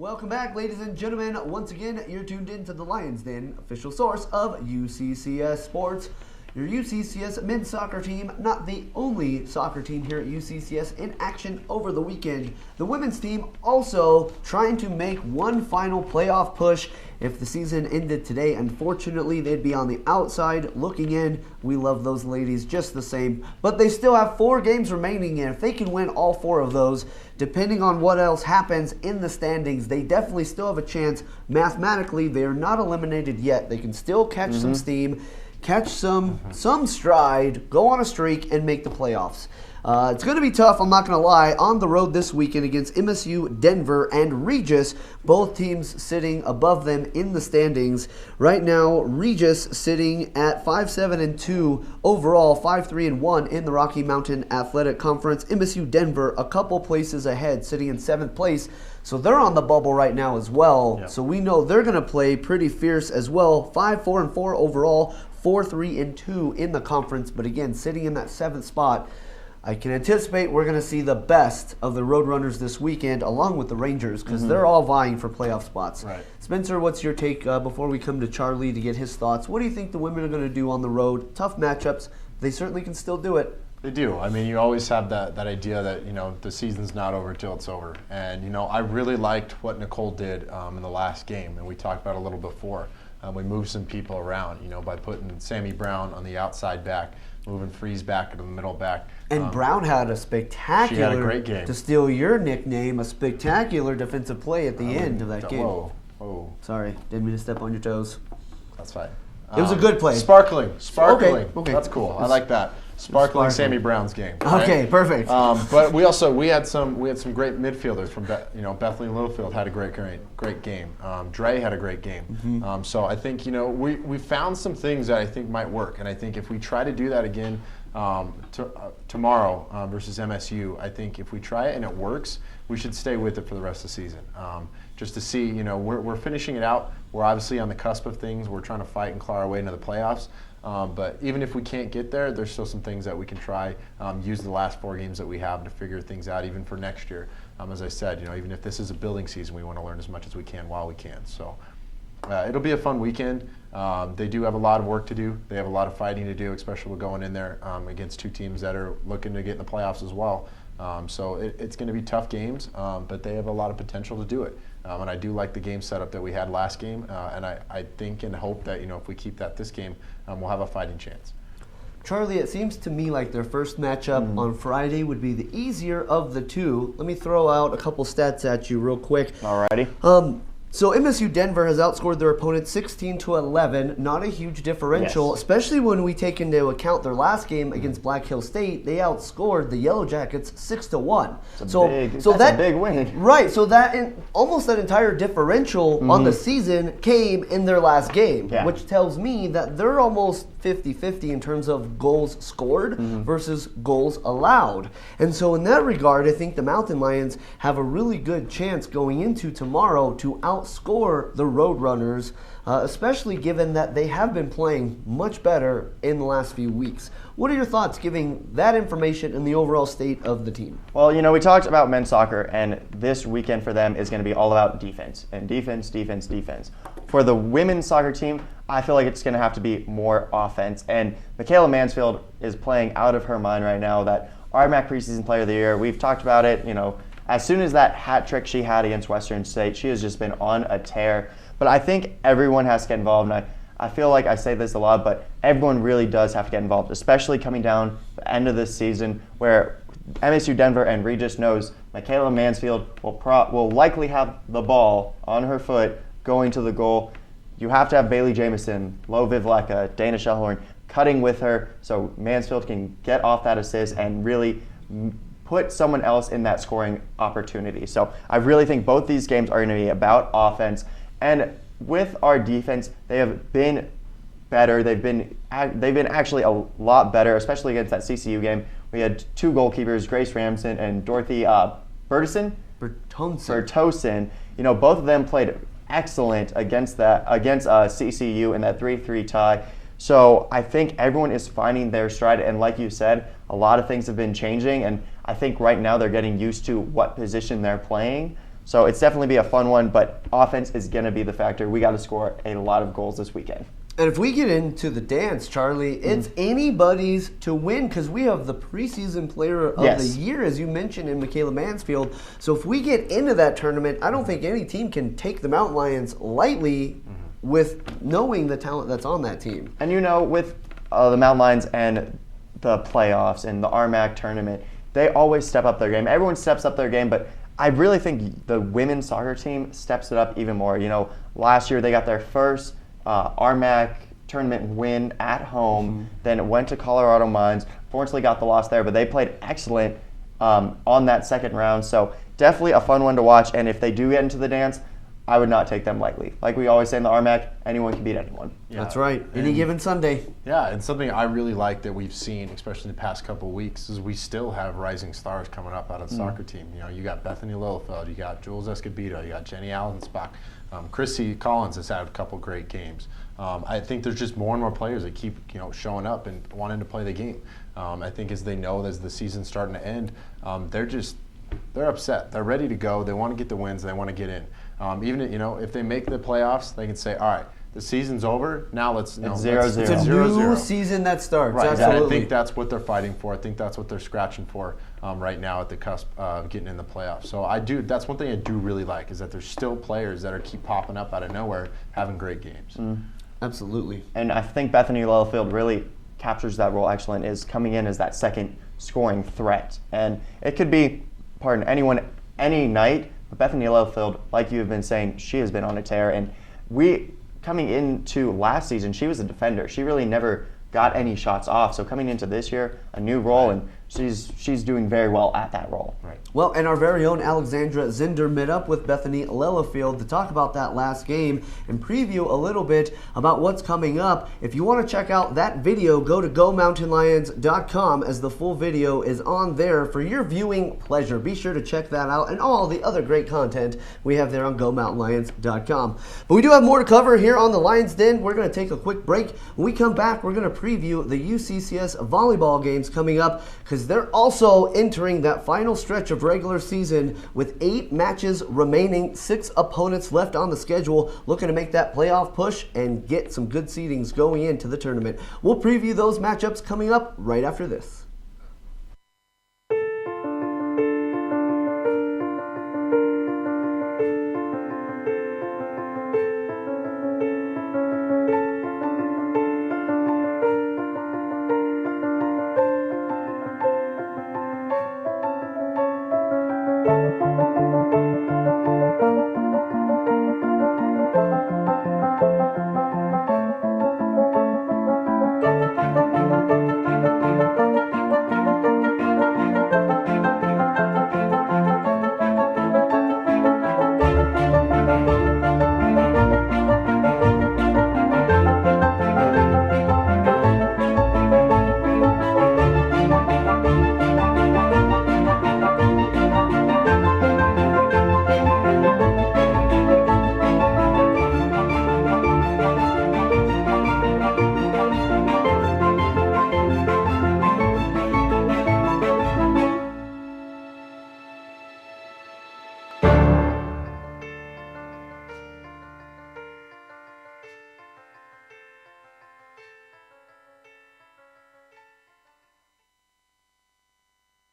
Welcome back, ladies and gentlemen. Once again, you're tuned in to the Lions Den, official source of UCCS Sports. Your UCCS men's soccer team, not the only soccer team here at UCCS in action over the weekend. The women's team also trying to make one final playoff push. If the season ended today, unfortunately, they'd be on the outside looking in. We love those ladies just the same. But they still have 4 games remaining, and if they can win all 4 of those, depending on what else happens in the standings, they definitely still have a chance. Mathematically, they are not eliminated yet. They can still catch some steam, catch some stride, go on a streak, and make the playoffs. It's going to be tough, I'm not going to lie, on the road this weekend against MSU, Denver, and Regis, both teams sitting above them in the standings. Right now, Regis sitting at 5-7-2 overall, 5-3-1 in the Rocky Mountain Athletic Conference. MSU, Denver, a couple places ahead, sitting in 7th place. So they're on the bubble right now as well. Yep. So we know they're going to play pretty fierce as well. 5-4-4 overall, 4-3-2 in the conference. But again, sitting in that 7th spot, I can anticipate we're going to see the best of the Roadrunners this weekend, along with the Rangers, because they're all vying for playoff spots. Right. Spencer, what's your take before we come to Charlie to get his thoughts? What do you think the women are going to do on the road? Tough matchups. They certainly can still do it. They do. I mean, you always have that idea that, the season's not over until it's over. And, I really liked what Nicole did in the last game, and we talked about it a little before. We moved some people around, by putting Sammy Brown on the outside back, moving Freeze back to the middle back. And Brown had a spectacular, she had a great game. To steal your nickname, a spectacular defensive play at the end of that game. Whoa. Sorry, didn't mean to step on your toes. That's fine. It was a good play. Sparkling. Okay. That's cool. I like that. Sparkling Sammy Brown's game. Right? Okay, perfect. But we had some great midfielders from Bethany Littlefield had a great game. Dre had a great game. So I think we found some things that I think might work, and I think if we try to do that again tomorrow versus MSU, I think if we try it and it works, we should stay with it for the rest of the season. Just to see, we're finishing it out. We're obviously on the cusp of things. We're trying to fight and claw our way into the playoffs. But even if we can't get there, there's still some things that we can try. Use the last 4 games that we have to figure things out, even for next year. As I said, even if this is a building season, we want to learn as much as we can while we can. So it'll be a fun weekend. They do have a lot of work to do. They have a lot of fighting to do, especially with going in there against 2 teams that are looking to get in the playoffs as well. So it's going to be tough games, but they have a lot of potential to do it. And I do like the game setup that we had last game, and I think and hope that if we keep that this game, we'll have a fighting chance. Charlie, it seems to me like their first matchup on Friday would be the easier of the 2. Let me throw out a couple stats at you real quick. Alrighty. So MSU Denver has outscored their opponent 16-11. Not a huge differential, especially when we take into account their last game against Black Hill State. They outscored the Yellow Jackets 6-1. That's a big win. Right. So almost that entire differential on the season came in their last game, which tells me that they're almost 50-50 in terms of goals scored versus goals allowed. And so in that regard, I think the Mountain Lions have a really good chance going into tomorrow to outscore the Roadrunners, especially given that they have been playing much better in the last few weeks. What are your thoughts giving that information and the overall state of the team? Well, we talked about men's soccer, and this weekend for them is going to be all about defense. And defense. For the women's soccer team, I feel like it's going to have to be more offense. And Michaela Mansfield is playing out of her mind right now. That RMAC preseason player of the year, we've talked about it, as soon as that hat trick she had against Western State, she has just been on a tear. But I think everyone has to get involved, and I feel like I say this a lot, but everyone really does have to get involved, especially coming down the end of this season where MSU Denver and Regis knows Michaela Mansfield will likely have the ball on her foot going to the goal. You have to have Bailey Jamison, Lo Vivleka, Dana Shellhorn cutting with her so Mansfield can get off that assist and really put someone else in that scoring opportunity. So I really think both these games are going to be about offense. And with our defense, they have been better. They've been actually a lot better, especially against that CCU game. We had 2 goalkeepers, Grace Ramson and Dorothy Bertosen. Both of them played excellent against CCU in that 3-3 tie. So I think everyone is finding their stride, and like you said, a lot of things have been changing, and I think right now they're getting used to what position they're playing. So it's definitely be a fun one, but offense is going to be the factor. We got to score a lot of goals this weekend. And if we get into the dance, Charlie, it's anybody's to win because we have the preseason player of the year, as you mentioned, in Michaela Mansfield. So if we get into that tournament, I don't think any team can take the Mountain Lions lightly with knowing the talent that's on that team. And with the Mountain Lions and the playoffs and the RMAC tournament, they always step up their game. Everyone steps up their game, but I really think the women's soccer team steps it up even more. Last year they got their first RMAC tournament win at home, then went to Colorado Mines. Fortunately got the loss there, but they played excellent on that second round. So definitely a fun one to watch. And if they do get into the dance, I would not take them lightly. Like we always say in the RMAC, anyone can beat anyone. Yeah. That's right. Any given Sunday. Yeah, and something I really like that we've seen, especially in the past couple of weeks, is we still have rising stars coming up out of the soccer team. You got Bethany Lillefeld, you got Jules Escobedo, you got Jenny Allensbach. Chrissy Collins has had a couple great games. I think there's just more and more players that keep showing up and wanting to play the game. I think as they know as the season's starting to end, they're upset. They're ready to go. They want to get the wins. They want to get in. Even if they make the playoffs, they can say, all right, the season's over. Now let's 0-0. It's a new season that starts. Right. Absolutely. I think that's what they're fighting for. I think that's what they're scratching for right now at the cusp of getting in the playoffs. So that's one thing I do really like is that there's still players that keep popping up out of nowhere having great games. Absolutely. And I think Bethany Lillefeld really captures that role excellent, is coming in as that second scoring threat. And it could be, anyone, any night. But Bethany Lillefeld, like you have been saying, she has been on a tear. And coming into last season, she was a defender. She really never got any shots off. So coming into this year, a new role, and she's doing very well at that role. Right. Well, and our very own Alexandra Zinder met up with Bethany Lillefeld to talk about that last game and preview a little bit about what's coming up. If you want to check out that video, go to GoMountainLions.com as the full video is on there for your viewing pleasure. Be sure to check that out and all the other great content we have there on GoMountainLions.com. But we do have more to cover here on the Lions Den. We're going to take a quick break. When we come back, we're going to preview the UCCS volleyball games coming up because they're also entering that final stretch of regular season with 8 matches remaining, 6 opponents left on the schedule, looking to make that playoff push and get some good seedings going into the tournament. We'll preview those matchups coming up right after this.